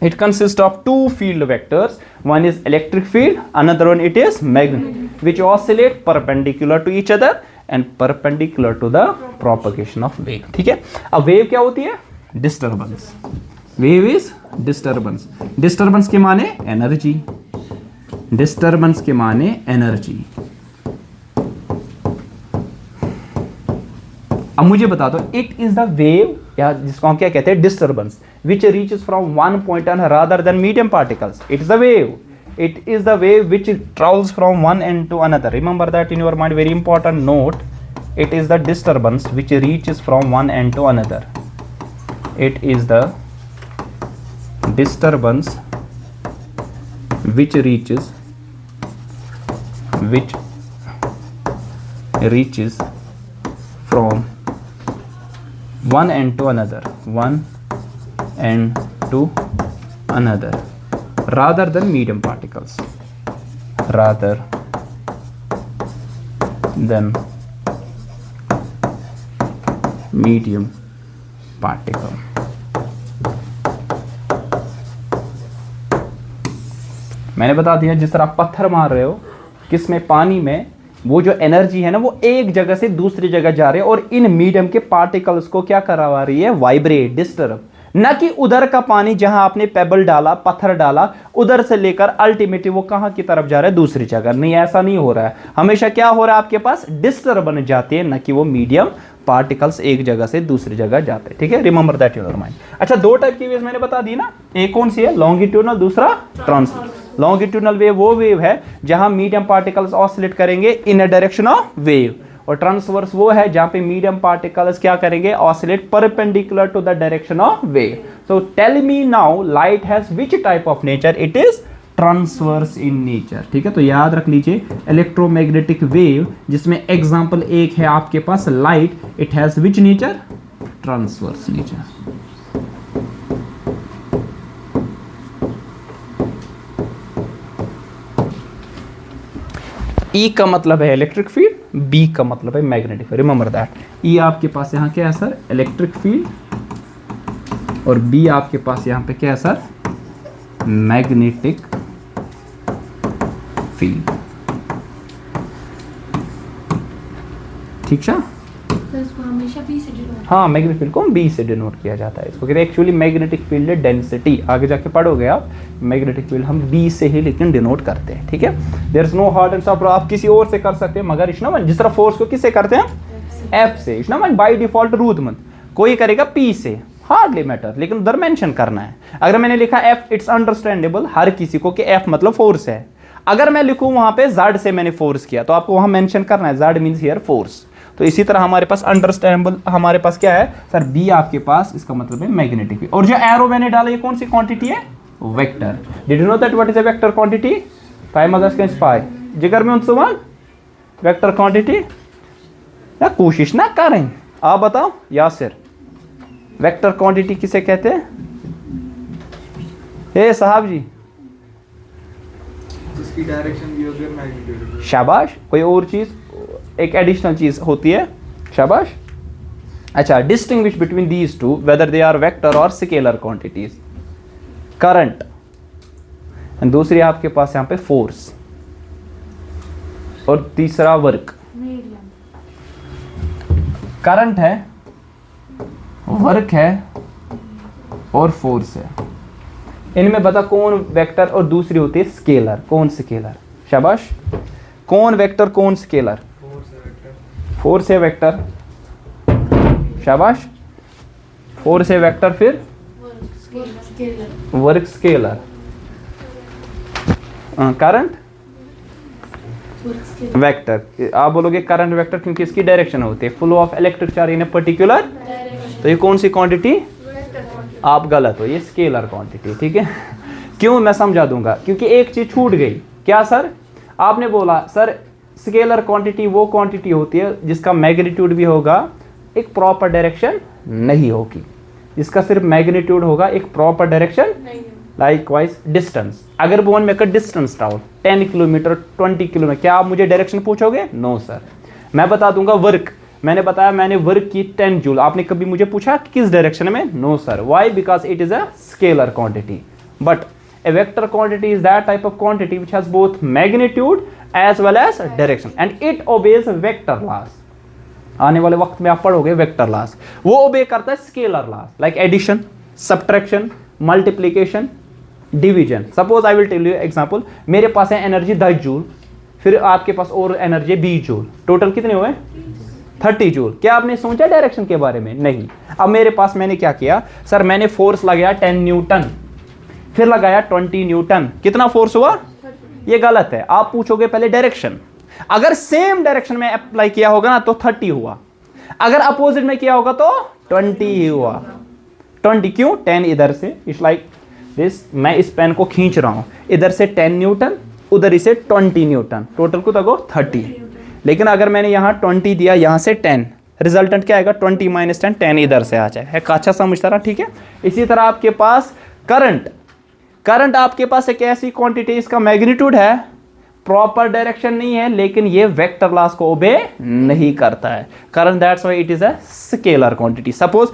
It consists of two field vectors. One is electric field, another one it is magnetic, which oscillate perpendicular to each other and perpendicular to the propagation of wave. ठीक है, अब wave क्या होती है, disturbance. Wave is disturbance. Disturbance के माने energy. Disturbance के माने energy. अब मुझे बता दो, इट इज द वेव, या जिसको हम क्या कहते हैं, disturbance, which reaches from one point and rather than medium particles. It is the wave, it is the wave which travels from one end to another. Remember that in your mind, very important note, it is the disturbance which reaches from one end to another. It is the disturbance which reaches which reaches from one end to another, one end to another, rather than medium particles, rather than medium particle. मैंने बता दिया जिस तरह आप पत्थर मार रहे हो किसमें, पानी में, वो जो एनर्जी है ना वो एक जगह से दूसरी जगह जा रही है और इन मीडियम के पार्टिकल्स को क्या करवा रही है, वाइब्रेट, डिस्टर्ब। न कि उधर का पानी जहां आपने पेबल डाला, पत्थर डाला, उधर से लेकर अल्टीमेटली वो कहां की तरफ जा रहा है, दूसरी जगह। नहीं, ऐसा नहीं हो रहा है। हमेशा क्या हो रहा है आपके पास, डिस्टर्ब बन जाती है, न कि वो मीडियम पार्टिकल्स एक जगह से दूसरी जगह जाते हैं। ठीक है, remember that in your mind. अच्छा, दो टाइप की वेव्स मैंने बता दी ना, एक कौन सी है, लॉन्गिट्यूडनल, दूसरा ट्रांसवर्स। लॉन्गिट्यूडनल वेव वो वेव है जहां मीडियम पार्टिकल्स ऑसिलेट करेंगे in a direction of wave, और ट्रांसवर्स वो है जहां पे मीडियम पार्टिकल्स क्या करेंगे, oscillate perpendicular to the direction of wave. So tell me now, light has which type of nature, it is transverse in nature. ठीक है, तो याद रख लीजिए इलेक्ट्रोमैग्नेटिक वेव, जिसमें एग्जांपल एक है आपके पास light, it has which nature, transverse nature. E का मतलब है इलेक्ट्रिक फील्ड, बी का मतलब है magnetic field. Remember that, E आपके पास यहाँ क्या है सर, इलेक्ट्रिक फील्ड, और बी आपके पास यहाँ पे क्या है सर, मैग्नेटिक फील्ड। ठीक है, हाँ, मैग्नेटिक फील्ड को बी से डिनोट किया जाता है। इसको कहते हैं एक्चुअली मैग्नेटिक फील्ड है डेंसिटी, आगे जाके पढ़ोगे आप, मैग्नेटिक फील्ड हम बी से ही लेकिन डिनोट करते हैं। ठीक है, there is no hard and soft, आप किसी और से कर सकते हैं, मगर इतना जिस तरह फोर्स को किससे करते हैं, एफ से, इतना बाई डिफॉल्ट रूट मत, कोई करेगा पी से, हार्डली मैटर, लेकिन उधर मेंशन करना है। अगर मैंने लिखा एफ, इट्स अंडरस्टैंडेबल हर किसी को कि एफ मतलब फोर्स है। अगर मैं लिखूं वहां पे जेड से मैंने फोर्स किया, तो आपको वहां मेंशन करना है जेड मींस हियर फोर्स। तो इसी तरह हमारे पास अंडरस्टैंडेबल, हमारे पास क्या है सर, बी आपके पास, इसका मतलब है मैग्नेटिक फील्ड। और जो एरो मैंने डाला ये कौन सी क्वांटिटी है, vector. Did you know that what is a vector quantity, 5 जिगर में उनसुमान वेक्टर क्वांटिटी, ना कोशिश ना करें, आप बताओ यासिर, वेक्टर क्वांटिटी किसे कहते हैं, ए साहब जी, जिसकी डायरेक्शन भी होगी मैग्नीट्यूड। शाबाश, कोई और चीज, एक एडिशनल चीज होती है, शाबाश। अच्छा, distinguish between these two whether they are vector और स्केलर क्वांटिटीज, करंट, एंड दूसरी आपके पास यहां पे फोर्स, और तीसरा वर्क। करंट है, वर्क है, और फोर्स है। इनमें बता कौन वेक्टर और दूसरी होती है स्केलर, कौन स्केलर, शाबाश, कौन वेक्टर कौन स्केलर, फोर्स है वेक्टर, शाबाश, फोर्स है वेक्टर, फिर वर्क स्केलर, करंट वेक्टर। आप बोलोगे करंट वेक्टर क्योंकि इसकी डायरेक्शन होती है, flow of electric charge in a particular, तो ये कौन सी क्वांटिटी, आप गलत हो, ये स्केलर क्वांटिटी। ठीक है, क्यों, मैं समझा दूंगा, क्योंकि एक चीज छूट गई, क्या सर, आपने बोला सर स्केलर क्वांटिटी वो क्वांटिटी होती है जिसका मैग्नीट्यूड भी होगा, एक प्रॉपर डायरेक्शन नहीं होगी, जिसका सिर्फ मैग्नीट्यूड होगा, एक प्रॉपर डायरेक्शन। लाइकवाइज डिस्टेंस, अगर bone maker distance down 10 kilometre 20 kilometre, क्या आप मुझे डायरेक्शन पूछोगे, नो सर, मैं बता दूंगा वर्क, मैंने बताया मैंने वर्क की 10 जूल, आपने कभी मुझे पूछा किस डायरेक्शन में, no sir, why, because it is a scalar quantity. But a vector quantity is that type of quantity which has both magnitude as well as direction and it obeys vector laws। आने वाले वक्त में आप पढ़ोगे vector loss, वो obey करता है scalar laws, like addition, subtraction, multiplication, division. Suppose I will tell you example, मेरे पास है एनर्जी 10 जूल, फिर आपके पास और एनर्जी 20 जूल, टोटल कितने हुए 30 जूल। क्या आपने सोचा डायरेक्शन के बारे में, नहीं। अब मेरे पास मैंने क्या किया सर, मैंने फोर्स लगाया 10 न्यूटन, फिर लगाया 20 न्यूटन, कितना फोर्स हुआ, ये गलत है। आप पूछोगे पहले डायरेक्शन, अगर सेम डायरेक्शन में अप्लाई किया होगा ना तो 30 हुआ, अगर अपोजिट में किया होगा तो 20 ही हुआ। 20 क्यों, 10 इधर से, इट्स लाइक दिस, मैं इस पेन को खींच रहा हूं, इधर से 10 न्यूटन, उधर इसे 20 न्यूटन, टोटल को तगो 30। लेकिन अगर मैंने यहाँ 20 दिया, यहाँ से 10, रिजल्टेंट क्या आएगा 20 माइनस 10, 10 इधर से आ जाए। है अच्छा समझता रहा, ठीक है। इसी तरह आपके पास करंट आपके पास एक ऐसी क्वांटिटी, इसका मैग्नीट्यूड है, प्रॉपर डायरेक्शन नहीं है, लेकिन ये वेक्टर लॉस को ओबे नहीं करता है current, that's why it is a scalar quantity. Suppose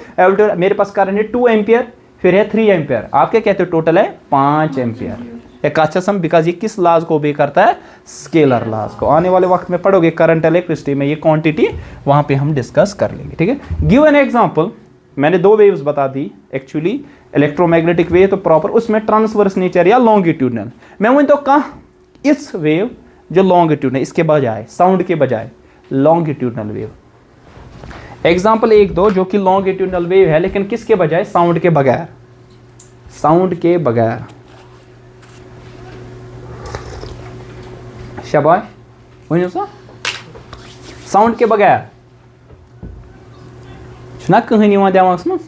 मेरे पास करंट है 2 एम्पियर, फिर है 3 एम्पियर, आप क्या कहते हो, टोटल है 5 एम्पियर। एक अच्छा सम, बिकॉज ये किस लॉज को ओबे करता है, स्केलर लॉज को। आने वाले वक्त में पढ़ोगे करंट इलेक्ट्रिसिटी में, ये क्वांटिटी वहां पे हम डिस्कस कर लेंगे, ठीक है। गिव एन एग्जांपल, मैंने 2 वेव्स बता दी एक्चुअली, इलेक्ट्रोमैग्नेटिक वेव तो प्रॉपर, उसमें ट्रांसवर्स नेचर या लॉन्गिट्यूडनल। मैं वही तो कहा इस वेव जो लॉन्गिट्यूडनल, इसके बजाय साउंड के बजाय लॉन्गिट्यूडनल वेव। एग्जांपल 1-2 जो कि लॉन्गिट्यूडनल वेव है, लेकिन किसके बजाय, साउंड के बगैर, साउंड के बगैर। शाबाश, वही साउंड के बगैर ना कहीं वहां दिमाग में।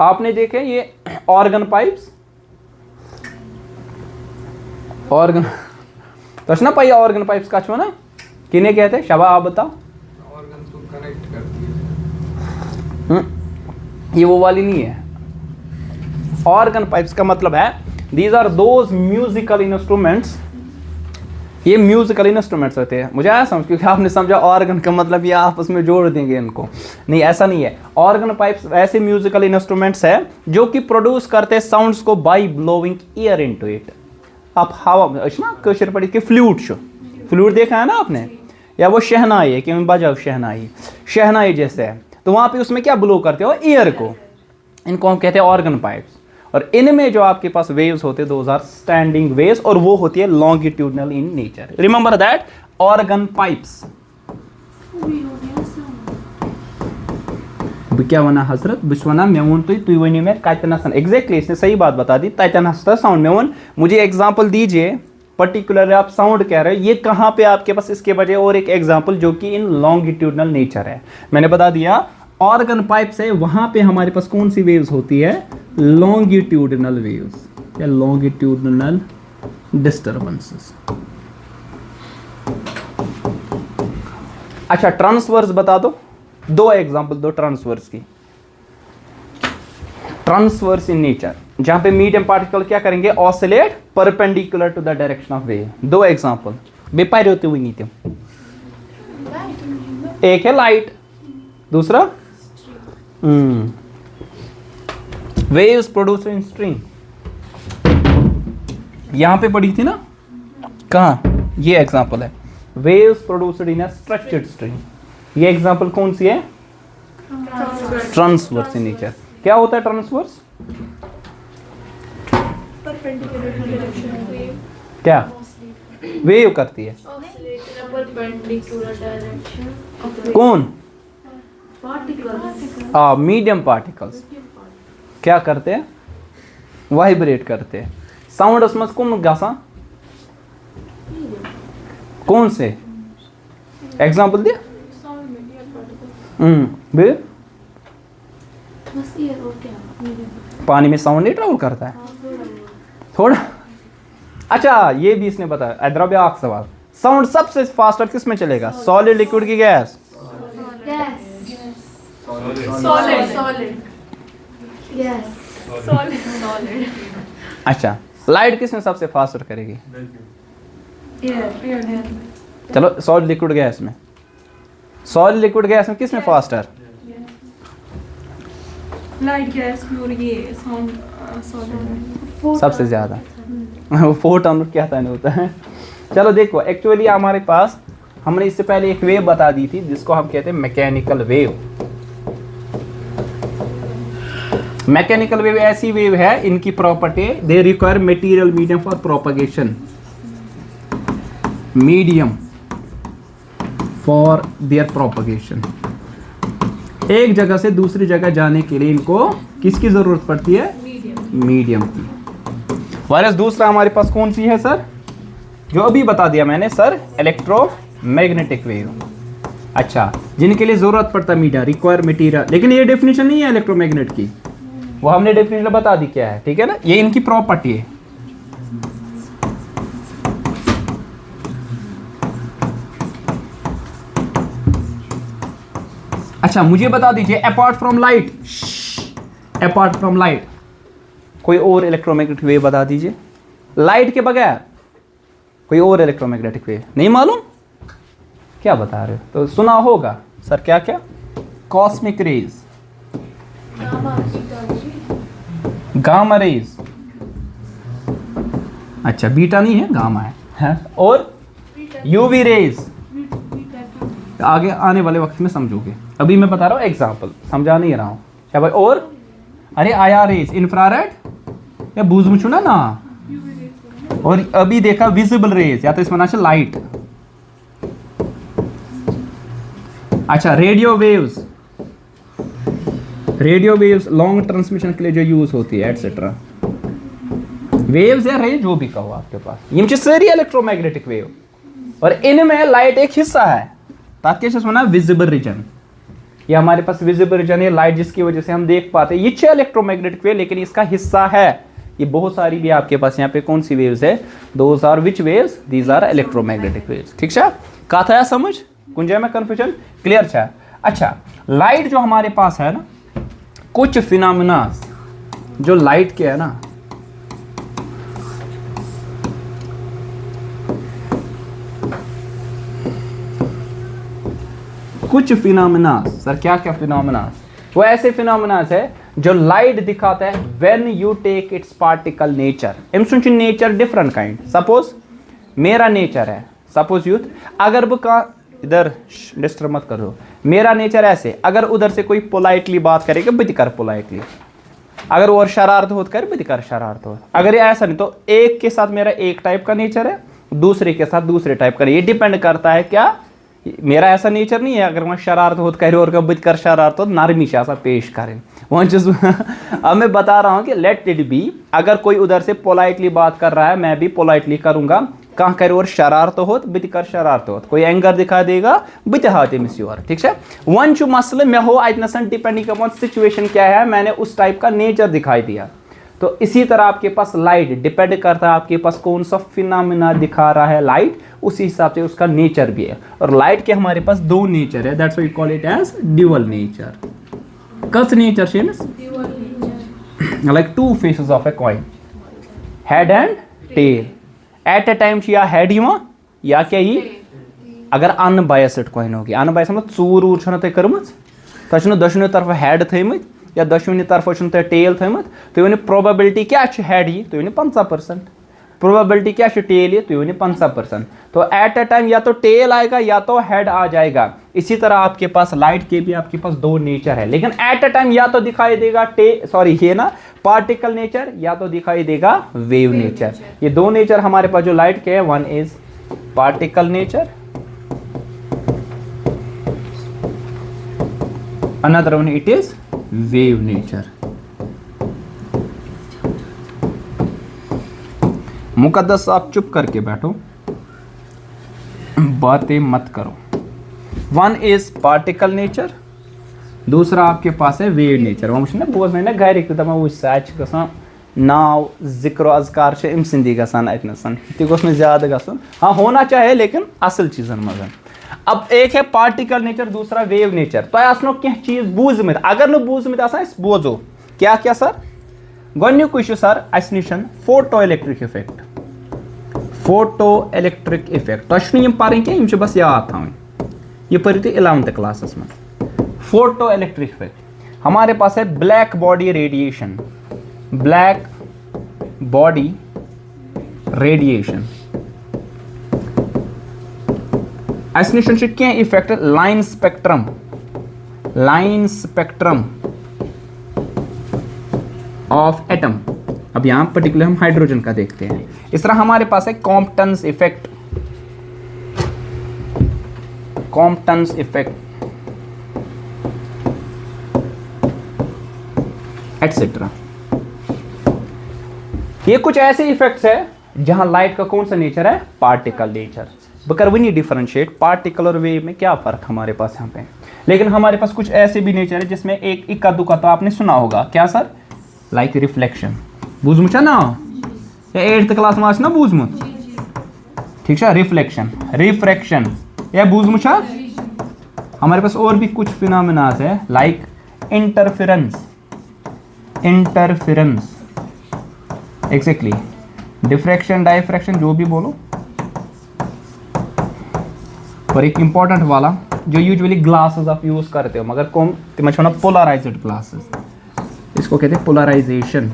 आपने देखे ये ऑर्गन पाइप्स, ऑर्गन तो ना पाई, ऑर्गन पाइप्स का ना किन्हें कहते हैं, शाबाश आप बताओ। ऑर्गन को कनेक्ट करती है। ये वो वाली नहीं है। ऑर्गन पाइप्स का मतलब है these are those musical instruments, ये म्यूजिकल इंस्ट्रूमेंट्स होते हैं। मुझे आया समझ, क्योंकि आपने समझा ऑर्गन का मतलब ये आपस में जोड़ देंगे इनको, नहीं ऐसा नहीं है। ऑर्गन पाइप्स ऐसे म्यूजिकल इंस्ट्रूमेंट्स है जो कि प्रोड्यूस करते हैं साउंड्स को by blowing air into it. आप हवा ना कशर पड़ी कि फ्लूट देखा है ना आपने, या वो शहनाई है कि बजाओ शहनाई जैसे है, तो वहां पे उसमें क्या ब्लो करते हो, एयर को, इनको हम कहते हैं ऑर्गन पाइप्स। और इनमें जो आपके पास वेव्स होते हैं दोज आर स्टैंडिंग वेव्स, और वो होती है longitudinal in nature. Remember that organ pipes. क्या वना हजरत बिस्वना मैं वन तुई वनी में कातना सन, एग्जैक्टली इसने सही बात बता दी, तैतना साउंड में वन। मुझे एग्जांपल दीजिए, पर्टिकुलर आप साउंड कह रहे हो, ये कहाँ पे आपके पास इसके बजाय और एक एग्जांपल जो कि इन लॉन्गिट्यूडनल नेचर है। मैंने बता दिया ऑर्गन पाइप्स है, वहां पे हमारे पास कौन सी वेव्स होती है, लॉन्गिट्यूडनल वेव्स या लॉन्गिट्यूडनल डिस्टर्बेंसेस। अच्छा ट्रांसवर्स बता दो, 2 एग्जांपल दो ट्रांसवर्स की। ट्रांसवर्स इन नेचर, जहां पे मीडियम पार्टिकल क्या करेंगे, oscillate perpendicular to the direction of wave. 2 example बेपारी होते हुए नहीं थे, एक है लाइट, दूसरा वेव्स प्रोड्यूस इन स्ट्रिंग। यहां पे पड़ी थी ना, कहा ये एग्जांपल है, waves produced in a structured string. ये एग्जांपल कौन सी है, ट्रांसवर्स इन नेचर। क्या होता है ट्रांसवर्स, क्या वेव करती है, कौन, मीडियम पार्टिकल्स क्या करते हैं, वाइब्रेट करते हैं। साउंड उसमें कौन गासा, कौन से एग्जांपल दिया, पानी में साउंड नहीं ट्रैवल करता है थोड़ा। अच्छा ये भी इसने बताया, द्रव्य सवाल, साउंड सबसे फास्टर किस में चलेगा, सॉलिड, लिक्विड की गैस, अच्छा लाइट किस में सबसे फास्टर करेगी, चलो सॉलिड लिक्विड गैस में, सॉलिड लिक्विड गैस में किस में फास्टर, लाइट गैस और ये साउंड सॉलिड सबसे ज्यादा फोटोन क्या था नहीं होता है। चलो देखो एक्चुअली हमारे पास, हमने इससे पहले एक वेव बता दी थी जिसको हम कहते हैं मैकेनिकल वेव। मैकेनिकल वेव ऐसी वेव है, इनकी property they require material medium for propagation, medium for their propagation. एक जगह से दूसरी जगह जाने के लिए इनको किसकी जरूरत पड़ती है, मीडियम की। वायरस दूसरा हमारे पास कौन सी है सर, जो अभी बता दिया मैंने सर, इलेक्ट्रोमैग्नेटिक वेव। अच्छा जिनके लिए जरूरत पड़ता है मीडिया, रिक्वायर मटेरियल, लेकिन ये डेफिनेशन नहीं है इलेक्ट्रोमैग्नेट की, वो हमने डेफिनेशन बता दी क्या है, ठीक है ना। ये इनकी प्रॉपर्टी है, अच्छा मुझे बता दीजिए apart from light, apart from light कोई और इलेक्ट्रोमैग्नेटिक वेव बता दीजिए, लाइट के बगैर कोई और इलेक्ट्रोमैग्नेटिक वेव नहीं मालूम, क्या बता रहे हो? तो सुना होगा सर क्या क्या, कॉस्मिक रेज, गामा रेज, अच्छा बीटा नहीं है गामा है, और यूवी रेज आगे आने वाले वक्त में समझोगे, अभी मैं बता रहा हूँ एग्जांपल, समझा नहीं रहा हूँ क्या भाई। और अरे आया रेज, इंफ्रारेड या बूझमुछुना ना, और अभी देखा विजिबल रेज या तो इसमें ना लाइट। अच्छा radio waves, radio waves long transmission के लिए जो यूज होती है एटसेट्रा, वेव्स या रे जो भी कहो आपके पास, ये सारी इलेक्ट्रोमैग्नेटिक वेव, और इनमें लाइट एक हिस्सा है, ताकि सुना विजिबल रीजन, ये हमारे पास विजिबल रीजन है लाइट जिसकी वजह से हम देख पाते हैं, ये इलेक्ट्रोमैग्नेटिक वेव लेकिन इसका हिस्सा है, ये बहुत सारी भी आपके पास यहाँ पे कौन सी वेव्स है, those are which waves, these are electromagnetic waves. ठीक है, कहा था समझ, कुंजा में कंफ्यूजन क्लियर है। अच्छा लाइट जो हमारे पास है ना, कुछ फिनोमेना जो लाइट के है ना, कुछ फिनोमेना, सर क्या क्या फिनोमेना, वो ऐसे फिनोमेना है जो लाइट दिखाता है when you take its particle nature, एम सुन नेचर डिफरेंट काइंड, सपोज मेरा नेचर है, सपोज यूथ अगर वो का इधर डिस्टर्ब मत करो, मेरा नेचर ऐसे, अगर उधर से कोई पोलाइटली बात करेगा बित कर पोलाइटली, अगर और शरारत होत कर बित कर शरारत हो, अगर ये ऐसा नहीं तो एक के साथ मेरा एक टाइप का नेचर है, दूसरे के साथ दूसरे टाइप का, ये डिपेंड करता है क्या, मेरा ऐसा नेचर नहीं है अगर वहाँ शरारत होत करे और बित कर शरारत हो नरमी से ऐसा पेश करें वहाँ चीज। अब मैं बता रहा हूँ कि लेट इट बी, अगर कोई उधर से पोलाइटली बात कर रहा है मैं भी पोलाइटली करूंगा, कहाँ करे और शरारत होत बित कर शरारत होत, कोई एंगर दिखा देगा बित हाथे मिस योर। ठीक है, वन चु मसले में हो अतनसन डिपेंडिंग अपॉन सिचुएशन क्या है, मैंने उस टाइप का नेचर दिखाई दिया। तो इसी तरह आपके पास लाइट डिपेंड करता है आपके पास कौन सा फिनोमेना दिखा रहा है लाइट, उसी हिसाब से उसका नेचर भी है। और लाइट के हमारे पास दो नेचर है, that's why we call it as dual nature. कस nature seems like two faces of a coin, head and tail, at a time या हेड या क्या ये, अगर अनबायस्ड कॉइन होगी, अनबायस्ड मतलब चूर वूर छन तय करमच, तछ दशनो तरफ हेड थैमत या दशवनी तरफ टेल थमत, तो वन प्रोबेबिलिटी क्या हेड ये, तो 50%, प्रोबेबिलिटी क्या टेल ये, तो 50%। तो एट ए टाइम या तो टेल आएगा या तो हेड आ जाएगा। इसी तरह आपके पास लाइट के भी आपके पास दो नेचर है, लेकिन एट ए टाइम या तो दिखाई देगा ये ना पार्टिकल नेचर, या तो दिखाई देगा वेव नेचर। ये दो नेचर हमारे पास जो लाइट के है, one is particle nature, another one it is wave nature. Muqaddas आप चुप करके बैठो, बातें मत करो। वन इज पार्टिकल नेचर, दूसरा आपके पास है वेव नेचर। वो मुझे ना बोझ में ना घर एक दम वो सच गसान नाव जिक्र अजकार से इम सिंधी गसान अतनसन तिगोस में ज्यादा गसान, हाँ होना चाहे लेकिन असल चीजन मगन। अब एक है पार्टिकल नेचर, दूसरा वेव नेचर। तो आसनो क्या चीज बूझ में, अगर न बूझ में आसा बोझो क्या क्या सर, गोन्युक सर अस निशन photoelectric effect, photoelectric effect तो पारे क्या बस याद था, ये पढ़ी थी 11th क्लास में। फोटो इलेक्ट्रिक इफेक्ट हमारे पास है black body radiation, black body radiation एसनिशन क्या effect, line spectrum, line spectrum of atom. अब यहां पर्टिकुलर हम हाइड्रोजन का देखते हैं। इस तरह हमारे पास है कॉम्पटन्स इफेक्ट, कॉम्पटन्स इफेक्ट एटसेट्रा। ये कुछ ऐसे इफेक्ट्स है जहां लाइट का कौन सा नेचर है, पार्टिकल नेचर। बकर वही डिफरेंशिएट पार्टिकल और वेव में क्या फर्क हमारे पास यहाँ पे। लेकिन हमारे पास कुछ ऐसे भी नेचर है जिसमें एक इक्का दुक्का तो आपने सुना होगा, क्या सर, लाइक रिफ्लेक्शन, बूझ मुझा ना या 8th क्लास में ना बूझ मुझ, ठीक है, रिफ्लेक्शन, रिफ्रैक्शन या बूझ मुझा हमारे पास और भी कुछ फिनोमेनास है like interference exactly, diffraction, diffraction, जो भी बोलो। और एक इंपॉर्टेंट वाला जो यूजुअली ग्लासेस आप यूज करते हो मगर कौन तिम छो पोलराइज्ड ग्लासेस, इसको कहते हैं पोलराइजेशन।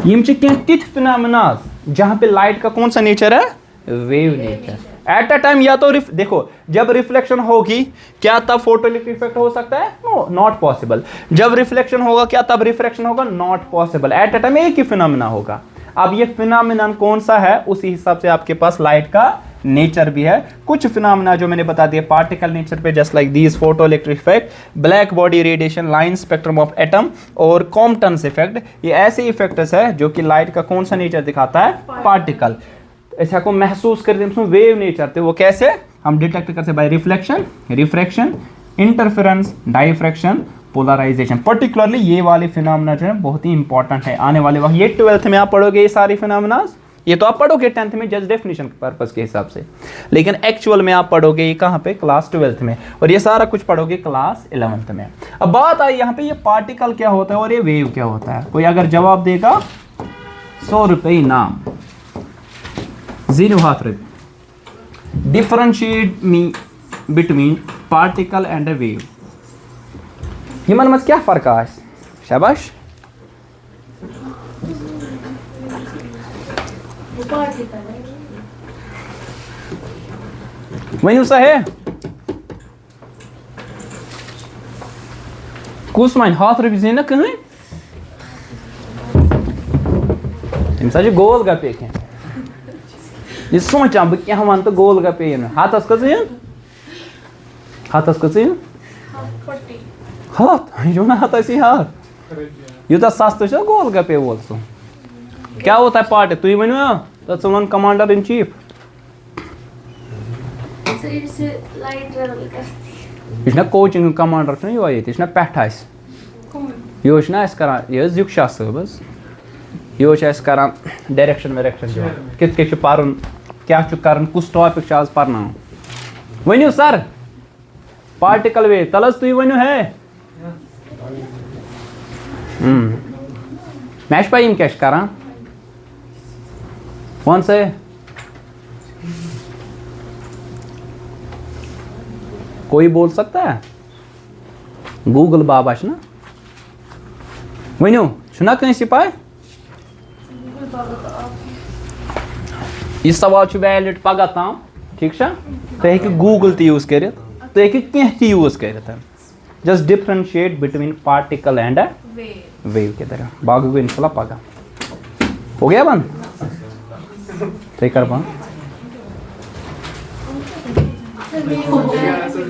यम तिथ फिनोमेनास जहां पे लाइट का कौन सा नेचर है, wave nature. At a time या तो देखो जब रिफ्लेक्शन होगी क्या तब फोटोइलेक्ट्रिक इफेक्ट हो सकता है, नो नॉट पॉसिबल। जब रिफ्लेक्शन होगा क्या तब रिफ्रैक्शन होगा, not possible. At a time एक ही फिनोमेना होगा। अब ये फिनोमेनन कौन सा है उसी हिसाब से आपके पास लाइट का नेचर भी है। कुछ फिनोमेना जो मैंने बता दिया पार्टिकल नेचर पे, just like these photoelectric effect, black body radiation, line spectrum of atom और कॉम्पटन्स इफेक्ट, ये ऐसे इफेक्ट्स है जो कि लाइट का कौन सा नेचर दिखाता है, पार्टिकल। ऐसा को महसूस करते हैं वेव नेचर थे, वो कैसे हम डिटेक्ट करते by reflection, refraction, interference, diffraction, polarization. Particularly ये वाले फिनोमेना जो है बहुत ही इंपॉर्टेंट है आने वाले वक्त। ये 12th में आप पढ़ोगे ये सारी फिनोमेना, ये तो आप पढ़ोगे 10th में जस्ट डेफिनेशन के पर्पस के हिसाब से, लेकिन एक्चुअल में आप पढ़ोगे ये कहाँ पे, क्लास 12th में, और ये सारा कुछ पढ़ोगे क्लास 11th में। अब बात आई यहाँ पे ये पार्टिकल क्या होता है और ये वेव क्या होता है। कोई अगर जवाब देगा 100 रुपये इनाम, 0 हाथ रुपये। Differentiate me between particle and a wave, Yemen मज क्या फर्क है, शाबाश। वही सा है कुछ वन हाथ रुपये जी ना कहीं तम गोल गपे कह यह सोचा बह क्या वन तो गोल गपे हाथस कस हाथस कस हाथ जो ना हाथ हाथ यूत सस्त गोल गपे वोल सो क्या होता है पार्ट, तुम वनो तो च वन कमांडर इन चीफ। यह कोचिंग कमांडर यह पे यह करान यह जुक्षा सब यह करान डायरेक्शन वायरेक्शन कित पर्न क्या कर कुछ टॉपिक आज पर्न वनो सर पार्टिकल वेव तल तुम वनो है मे पा क्या करान वन से कोई बोल सकता है, गूगल बाबा ना वनो छुना कहीं पाए यह सवाल वैलिड पगह तम ठीक तुम गूगल यूज कर तुम यूज कर just differentiate between particle and wave के तरह बाकी इंशाल्लाह पगह हो गया बंद कर